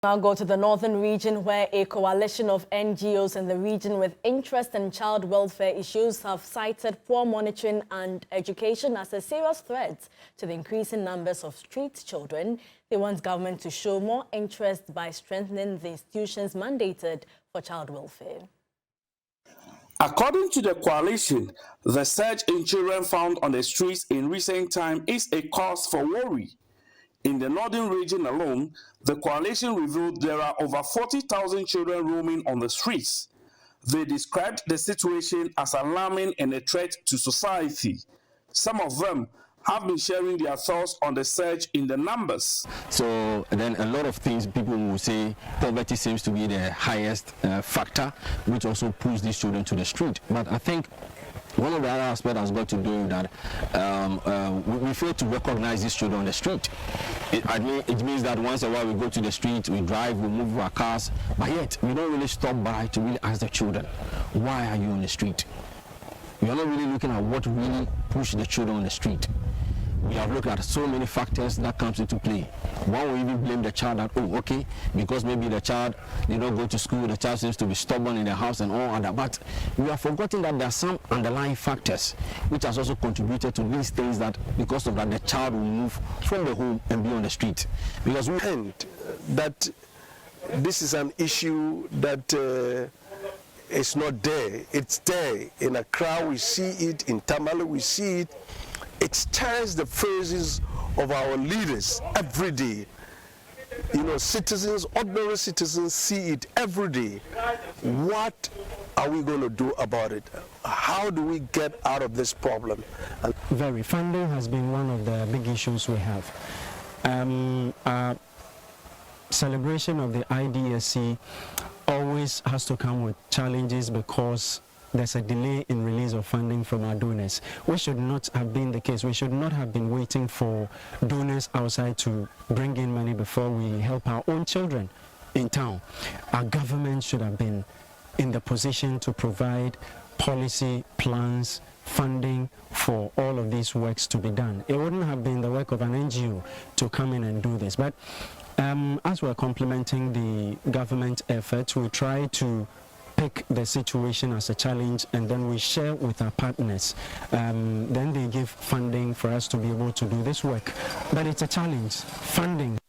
Now go to the northern region, where a coalition of NGOs in the region with interest in child welfare issues have cited poor monitoring and education as a serious threat to the increasing numbers of street children. They want government to show more interest by strengthening the institutions mandated for child welfare. According to the coalition, the surge in children found on the streets in recent time is a cause for worry. In the northern region alone, the coalition revealed there are over 40,000 children roaming on the streets. They described the situation as alarming and a threat to society. Some of them have been sharing their thoughts on the surge in the numbers. So then a lot of things people will say poverty seems to be the highest factor, which also pushes these children to the street. But I think one of the other aspects has got to do with that we fail to recognize these children on the street. It means that once in a while we go to the street, we drive, we move our cars, but yet we don't really stop by to really ask the children, why are you on the street? We are not really looking at what really pushed the children on the street. We have looked at so many factors that comes into play. One will even blame the child that, oh, okay, because maybe the child did not go to school, the child seems to be stubborn in the house and all that. But we have forgotten that there are some underlying factors which has also contributed to these things, that because of that the child will move from the home and be on the street. Because we and that this is an issue that it's not there. It's there. In Accra we see it, in Tamale we see it. It stirs the phrases of our leaders every day. You know, citizens, ordinary citizens see it every day. What are we going to do about it? How do we get out of this problem? Very. Funding has been one of the big issues we have. Celebration of the IDSC always has to come with challenges because there's a delay in release of funding from our donors, which should not have been the case. We should not have been waiting for donors outside to bring in money before we help our own children in town. Our government should have been in the position to provide policy, plans, funding for all of these works to be done. It wouldn't have been the work of an NGO to come in and do this. But as we're complementing the government efforts, we try to pick the situation as a challenge, and then we share with our partners. Then they give funding for us to be able to do this work. But it's a challenge. Funding